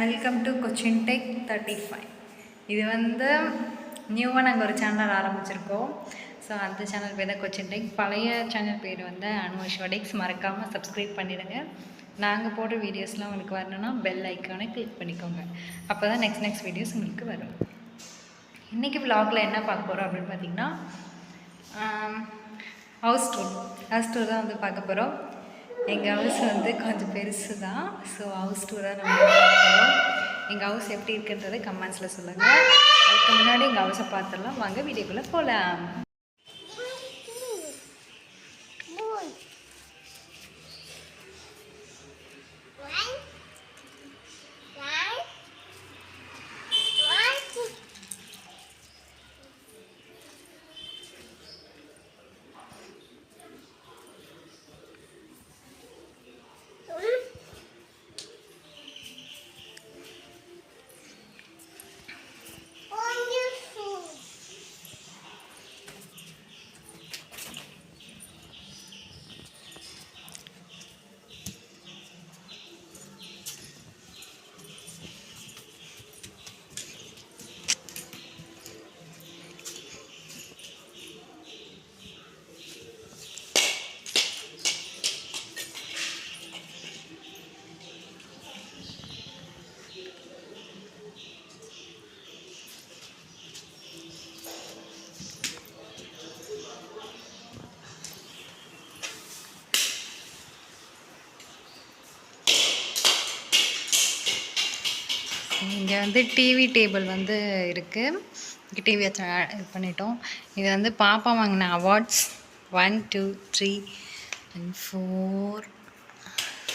Welcome to Cochin tech 35. இது வந்து நியூவாக நாங்கள் ஒரு சேனல் ஆரம்பிச்சிருக்கோம். ஸோ அந்த சேனல் பேர் தான் கொச்சின் டெக். பழைய சேனல் பேர் வந்து அனுஷ்வடெக்ஸ். மறக்காமல் சப்ஸ்கிரைப் பண்ணிடுங்க. நாங்கள் போடுற வீடியோஸ்லாம் உங்களுக்கு வரணுன்னா பெல் ஐக்கானை கிளிக் பண்ணிக்கோங்க. அப்போ தான் நெக்ஸ்ட் வீடியோஸ் உங்களுக்கு வரும். இன்றைக்கி விலாகில் என்ன பார்க்க போகிறோம் அப்படின்னு பார்த்திங்கன்னா ஹவுஸ் டூர் தான் வந்து பார்க்க போகிறோம். எங்கள் ஹவுஸ் வந்து கொஞ்சம் பெருசு தான். ஸோ ஹவுஸ் டூராக நம்ம பார்க்குறோம். எங்கள் ஹவுஸ் எப்படி இருக்குன்றதை கமெண்ட்ஸில் சொல்லுங்கள். அதுக்கு முன்னாடி எங்கள் ஹவுஸை பார்த்துடலாம். வாங்க வீடியோக்குள்ளே போகலாம். இங்கே வந்து டிவி டேபிள் வந்து இருக்குது. டிவி இது பண்ணிட்டோம். இது வந்து பாப்பா வாங்கின அவார்ட்ஸ் 1 2 3 4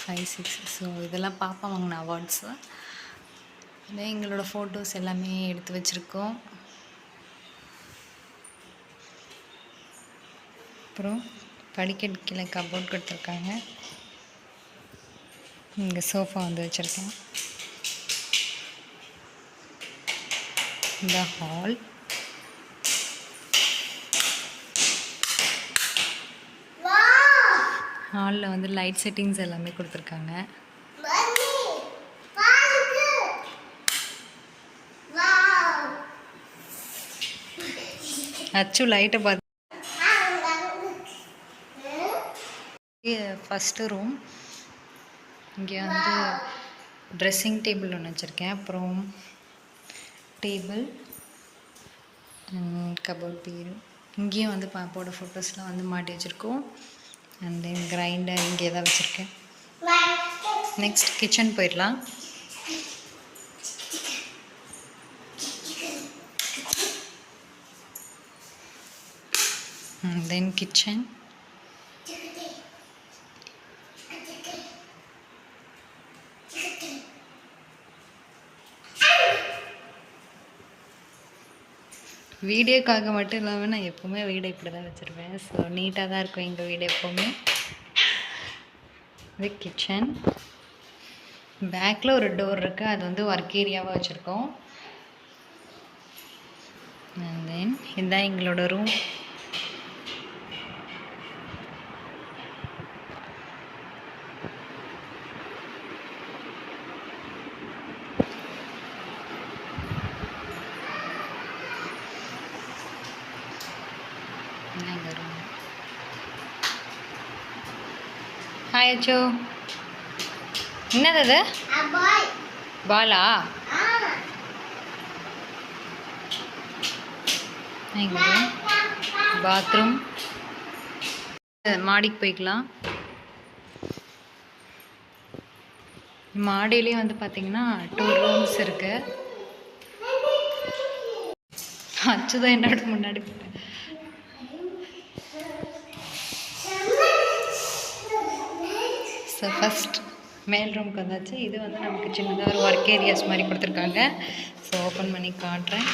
5 6. ஸோ இதெல்லாம் பாப்பா வாங்கின அவார்ட்ஸு. இதே எங்களோட ஃபோட்டோஸ் எல்லாமே எடுத்து வச்சுருக்கோம். அப்புறம் படிக்கட்டு கீழே கபோர்ட் கொடுத்துருக்காங்க. இங்கே சோஃபா வந்து வச்சுருக்கேன். இந்த ஹாலில் வந்து லைட் செட்டிங்ஸ் எல்லாமே கொடுத்துருக்காங்க. அச்சு லைட்டை பார்த்து ஃபஸ்ட்டு ரூம். இங்கே வந்து ட்ரெஸ்ஸிங் டேபிள் ஒன்று வச்சுருக்கேன். அப்புறம் டேபிள் கபோர்ட் பீரு. இங்கேயும் வந்து பாப்பாவோட ஃபோட்டோஸ்லாம் வந்து மாட்டி வச்சுருக்கோம். அண்ட் தென் கிரைண்டர் இங்கே தான் வச்சுருக்கேன். நெக்ஸ்ட் கிச்சன் போயிடலாம். தென் கிச்சன். வீடியோக்காக மட்டும் இல்லாமல் நான் எப்போவுமே வீடு இப்படி தான் வச்சுருப்பேன். ஸோ நீட்டாக தான் இருக்கும் எங்கள் வீடு எப்போவுமே. இது கிச்சன். பேக்கில் ஒரு டோர் இருக்குது. அது வந்து ஒர்க் ஏரியாவாக வச்சுருக்கோம். அண்ட் தென் இதுதான் எங்களோட ரூம். ஹாய் அச்சோ, என்னது அது? பாலா? பாத்ரூம். மாடிக்கு போய்க்கலாம். மாடியிலையும் வந்து பார்த்தீங்கன்னா 2 ரூம்ஸ் இருக்கு. அச்சுதான் என்னோட முன்னாடி. ஸோ ஃபஸ்ட் மேல் ரூமுக்கு வந்தாச்சு. இது வந்து நமக்கு சின்னதாக ஒரு ஒர்க் ஏரியாஸ் மாதிரி கொடுத்துருக்காங்க. ஸோ ஓப்பன் பண்ணி காட்டுறேன்.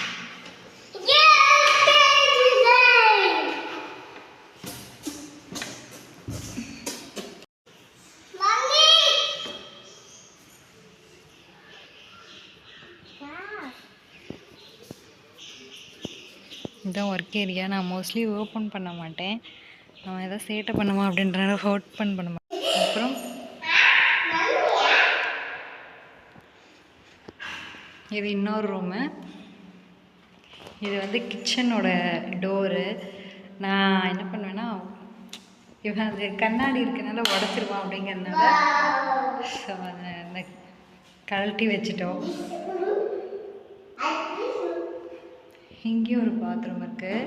இதுதான் ஒர்க் ஏரியா. நான் மோஸ்ட்லி ஓப்பன் பண்ண மாட்டேன். அவன் எதாவது சேட்டை பண்ணுவான் அப்படின்றத ஓப்பன் பண்ண மாட்டேன். அப்புறம் இது இன்னொரு ரூமு. இது வந்து கிச்சனோட டோரு. நான் என்ன பண்ணுவேன்னா, இவன் அது கண்ணாடி இருக்கனால உடச்சிருவான் அப்படிங்கிறதுனால ஸோ அதை அந்த கழட்டி வச்சுட்டோம். இங்கேயும் ஒரு பாத்ரூம் இருக்குது.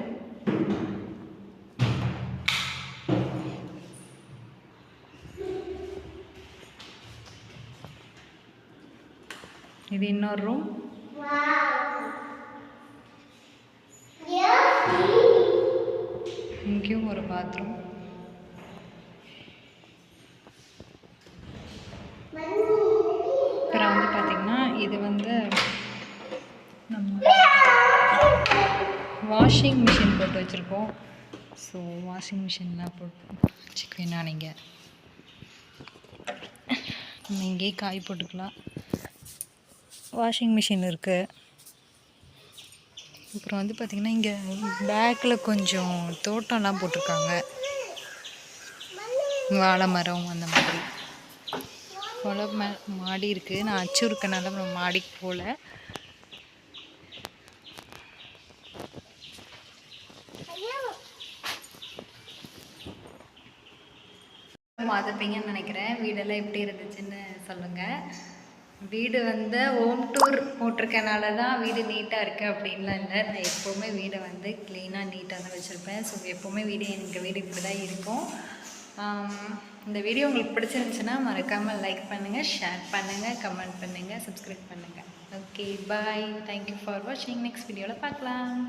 இது இன்னொரு ரூம். இங்கேயும் ஒரு பாத்ரூம். அப்புறம் வந்து பார்த்திங்கன்னா இது வந்து நம்ம வாஷிங் மிஷின் போட்டு வச்சுருக்கோம். ஸோ வாஷிங் மிஷின்லாம் போட்டு வச்சுக்குவேண்ணா நீங்கள் நம்ம இங்கேயே காய் போட்டுக்கலாம். வாஷிங் மிஷின் இருக்குது. அப்புறம் வந்து பார்த்திங்கன்னா இங்கே பேக்கில் கொஞ்சம் தோட்டம்லாம் போட்டிருக்காங்க. வாழை மரம் அந்த மாதிரி மாடி இருக்குது. நான் அச்சு இருக்கனால நம்ம மாடிக்கு போகல. பார்த்துப்பீங்கன்னு நினைக்கிறேன். வீடெல்லாம் எப்படி இருந்துச்சுன்னு சொல்லுங்கள். வீடு வந்து ஹோம் டூர் போட்டிருக்கனால தான் வீடு நீட்டாக இருக்குது அப்படின்லாம் இல்லை. நான் எப்போவுமே வீடை வந்து க்ளீனாக நீட்டாக தான் வச்சுருப்பேன். ஸோ எப்போவுமே எங்கள் வீடு இப்படி தான் இருக்கும். இந்த வீடியோ உங்களுக்கு பிடிச்சிருந்துச்சுன்னா மறக்காமல் லைக் பண்ணுங்கள், ஷேர் பண்ணுங்கள், கமெண்ட் பண்ணுங்கள், சப்ஸ்கிரைப் பண்ணுங்கள். Okay, bye. தேங்க்யூ ஃபார் வாட்சிங். நெக்ஸ்ட் வீடியோவில் பார்க்கலாம்.